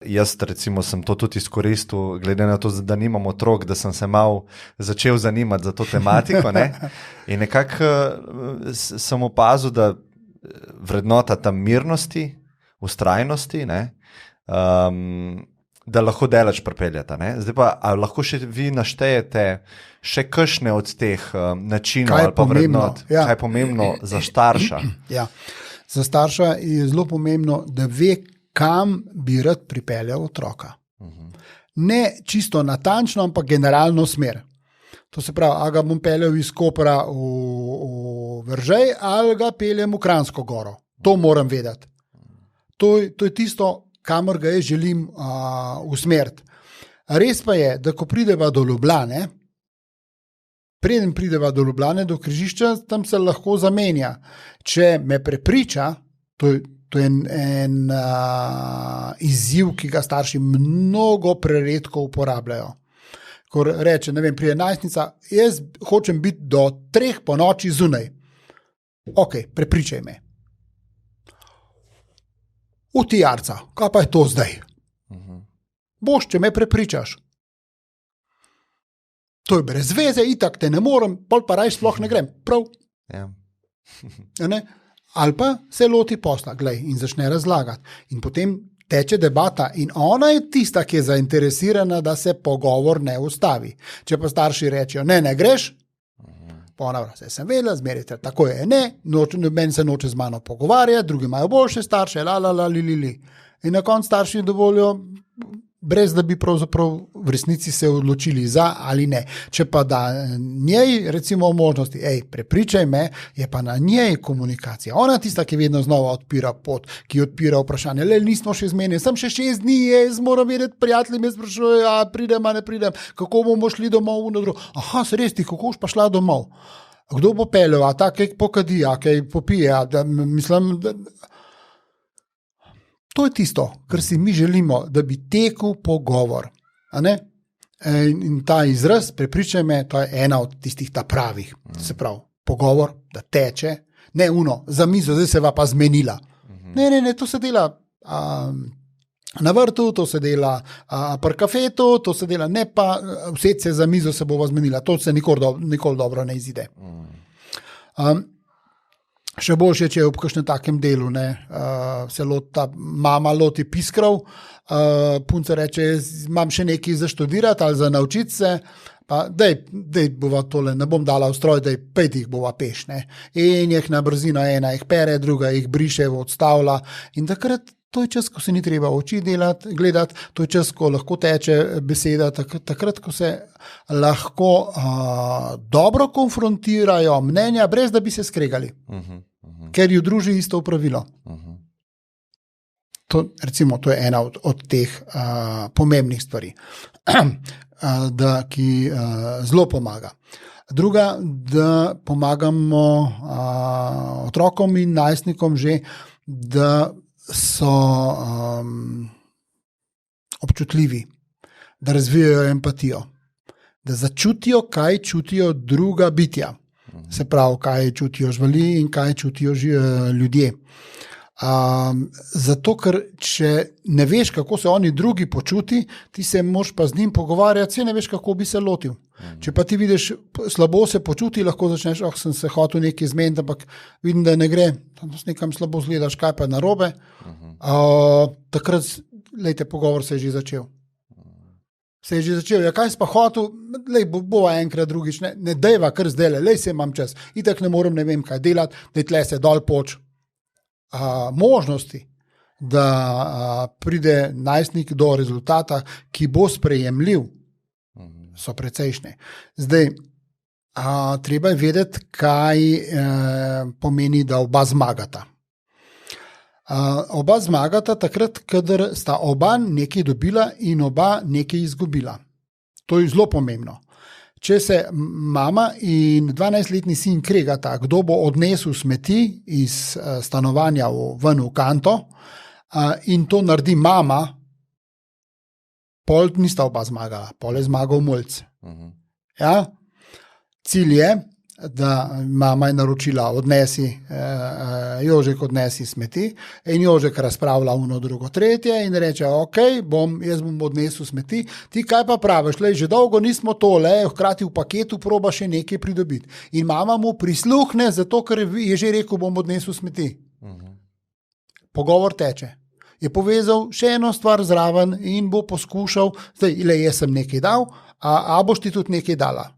jaz recimo sem to tudi izkoristil, glede na to, da nimam otrok, da sem se mal začel zanimati za to tematiko, ne? In nekako sem opazil, da vrednota tam mirnosti, vztrajnosti, ne? Da lahko delač pripeljata. Ne? Zdaj pa, lahko še vi naštejete še kakšne od teh načinov ali pa vrednot, kaj je pomembno za starša? Ja. Za starša je zelo pomembno, da ve, kam bi rad pripeljal otroka. Ne čisto natančno, ampak generalno smer. To se pravi, a ga bom peljal iz Kopra v Veržej ali ga peljem v Kranjsko goro. To moram vedeti. To je tisto, kamor ga jaz želim usmeriti. Res pa je, da ko prideva do Ljubljane, preden prideva do Ljubljane, do križišča, tam se lahko zamenja. Če me prepriča, to je en izziv, ki ga starši mnogo preredko uporabljajo. Ko reče, ne vem, prije najstnica, jaz hočem biti do 3 po noči zunaj. Ok, prepričaj me. Utijarca, kaj pa je to zdaj? Boš, če me prepričaš. To je brez veze, itak te ne morem, pol pa raj sploh ne grem. Prav? Ja. Ne? Ali pa se loti posla, glej, in začne razlagati. In potem teče debata in ona je tista, ki je zainteresirana, da se pogovor ne ustavi. Če pa starši rečejo, ne greš, ponavlja, sem vedela, zmerite, tako je, meni se noče z mano pogovarjati, drugi imajo boljše starše, li. In na koncu starši dovolijo, brez da bi pravzaprav v resnici se odločili za ali ne. Če pa da njej, recimo v možnosti, prepričaj me, je pa na njej komunikacija. Ona tista, ki vedno znova odpira pot, ki odpira vprašanje, nismo še zmenili, sem še 6 dni, jaz moram vedeti, prijatelji me sprašujejo, pridem, a ne pridem, kako bomo šli domov, aha, se res ti, kako boš pa šla domov? Kdo bo peljal, a ta kaj pokadi, a kaj popije, mislim, da... To je tisto, kar si mi želimo, da bi tekel pogovor. A ne? In ta izraz, prepričaj me, to je ena od tistih ta pravih. Se pravi, pogovor, da teče, ne za mizo, zdaj se va pa zmenila. Ne, to se dela na vrtu, to se dela pri kafetu, to se dela, ne pa vsed se za mizo se bova zmenila. To se nikoli dobro ne izide. Še boljše, če je ob kakšnem takem delu, se mama loti piskrov, punca reče, imam še nekaj za študirati ali za naučiti se, pa dej bova tole, ne bom dala v stroj, dej 5 jih bova peš, ne. In jih na brzino, ena jih pere, druga jih briše, odstavlja in takrat to je čas, ko se ni treba oči gledati, to je čas, ko lahko teče beseda, takrat, ko se lahko dobro konfrontirajo mnenja, brez da bi se skregali. Ker ju druži isto pravilo. To je ena od teh pomembnih stvari, ki zelo pomaga. Druga, da pomagamo otrokom in najstnikom že, da so občutljivi, da razvijajo empatijo, da začutijo, kaj čutijo druga bitja. Se pravi, kaj čutijo živali in kaj čutijo ljudje. Zato, ker če ne veš, kako se oni drugi počuti, ti se moraš pa z njim pogovarjati, se ne veš, kako bi se lotil. Če pa ti vidiš, slabo se počuti, lahko začneš, sem se hotel nekaj zmeniti, ampak vidim, da ne gre, tam nekam slabo zgledaš, kaj pa je narobe. Takrat, pogovor se je že začel. Ja, kaj si pa hotel, bova enkrat drugič, ne dejva kar zdaj, se imam čas, itak ne morem, ne vem kaj delati, da tle se dol poč. Možnosti, da pride najstnik do rezultata, ki bo sprejemljiv, so precejšnje. Zdaj, treba je vedeti, kaj pomeni, da oba zmagata. Oba zmagata takrat, kadar sta oba nekaj dobila in oba nekaj izgubila. To je zelo pomembno. Če se mama in 12-letni sin kregata, kdo bo odnesel smeti iz stanovanja ven v kanto, in to naredi mama, pol nista oba zmagala, pol je zmagal mulj. Ja? Cilj je, da mama je naročila odnesi, Jožek odnesi smeti in Jožek razpravlja uno, drugo, tretje in reče, ok, jaz bom odnesel smeti, ti kaj pa praviš, že dolgo nismo tole, hkrati v paketu proba še nekaj pridobiti. In mama mu prisluhne, zato ker je že rekel, bom odnesel smeti. Pogovor teče. Je povezal še eno stvar zraven in bo poskušal, jaz sem nekaj dal, a boš ti tudi nekaj dala.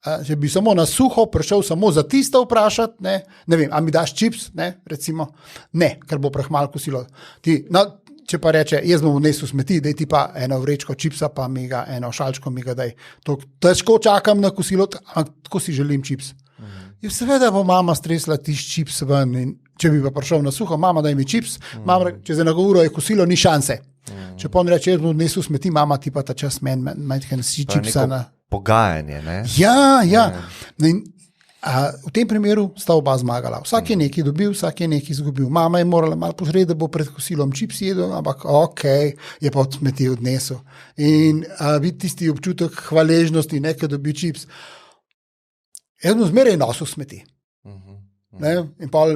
Če bi samo na suho prišel samo za tisto vprašati, ne vem, a mi daš čips, recimo, ne, ker bo prehmalo kosilo. Če pa reče, jaz bom odnesel smeti, daj ti pa eno vrečko čipsa, pa mi ga, eno šalčko mi ga daj. Težko čakam na kosilo, ampak tako si želim čips. In seveda bo mama stresla tisti čips ven in če bi pa prišel na suho, mama daj mi čips, mama, čez eno uro je kosilo, ni šanse. Če pa on reče, jaz bom odnesel smeti, mama ti pa ta čas meni si čipsa na... Pogajanje, ne? Ja. In, v tem primeru sta oba zmagala. Vsak je nekaj dobil, vsak je nekaj izgubil. Mama je morala malo pozreti, da bo pred kosilom čips jedel, ampak ok, je pa od smeti odnesel. In vidi tisti občutek hvaležnosti, nekaj dobi čips. Jaz bom zmeraj nosil smeti. In pa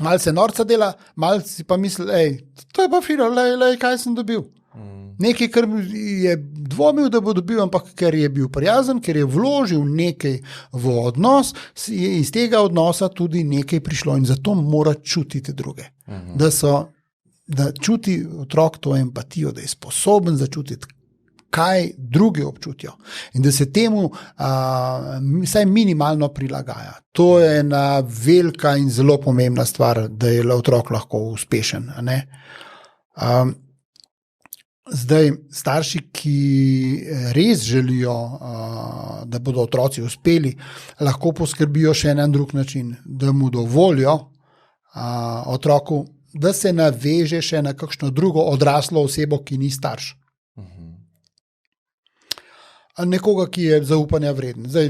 malo se norca dela, malo si pa misli, to je pa fino, kaj sem dobil. Nekaj, kar je dvomil, da bo dobil, ampak ker je bil prijazen, ker je vložil nekaj v odnos, je iz tega odnosa tudi nekaj prišlo in zato mora čutiti druge. Da čuti otrok to empatijo, da je sposoben začutiti, kaj drugi občutijo in da se temu vsaj minimalno prilagaja. To je ena velika in zelo pomembna stvar, da je otrok lahko uspešen. Zdaj, starši, ki res želijo, da bodo otroci uspeli, lahko poskrbijo še na drug način, da mu dovolijo otroku, da se naveže še na kakšno drugo odraslo osebo, ki ni starš. Nekoga, ki je zaupanja vreden. Zdaj,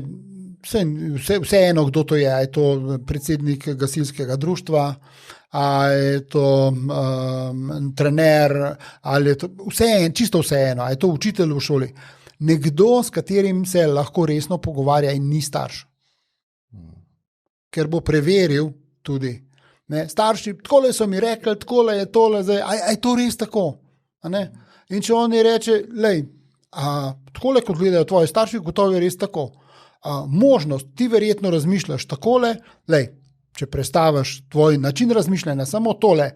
vse eno, kdo to je, je to predsednik gasilskega društva, a je to trener, ali je to čisto vseeno, a je to učitelj v šoli. Nekdo, s katerim se lahko resno pogovarja in ni starš. Ker bo preveril tudi. Starši, takole so mi rekli, takole je tole, zdaj, a je to res tako? In če oni reče, takole kot gledajo tvoji starši, gotovo je res tako. Možnost, ti verjetno razmišljaš takole, če prestaviš tvoj način razmišljanja, samo tole,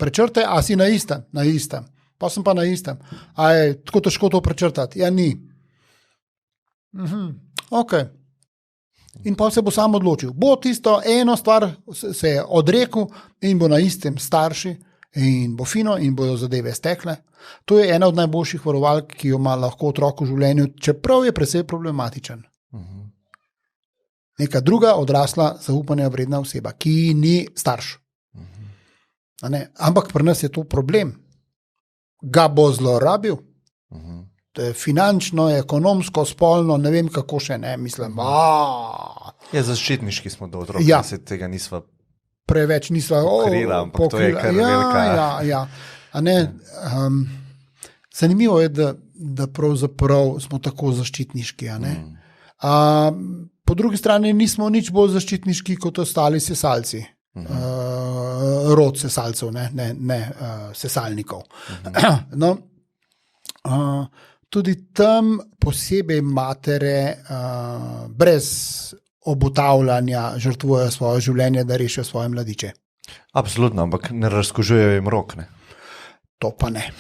prečrtaj, a si na istem, pa sem pa na istem. A je tako težko to prečrtati? Ja, ni. Ok. In pa se bo sam odločil. Bo tisto eno stvar se je odrekel in bo na istem starši in bo fino in bojo zadeve stekle. To je ena od najboljših varovalk, ki jo ima lahko otrok v življenju, čeprav je precej problematičen. Neka druga odrasla zaupanja vredna oseba, ki ni starš. Ampak pri nas je to problem. Ga bo zlorabil? Finančno, ekonomsko, spolno, ne vem kako še ne, mislim. Zaščitniški smo do otrok, da se tega nisva preveč nisva pokrila, ampak to je kar velika. Zanimivo je, da pravzaprav smo tako zaščitniški. Po drugi strani nismo nič bolj zaščitniški kot ostali sesalci. Rod sesalcev, ne sesalnikov. Tudi tam posebej matere brez obotavljanja žrtvujejo svoje življenje, da rešijo svoje mladiče. Absolutno, ampak ne razkožujejo jim rok, ne? To pa ne.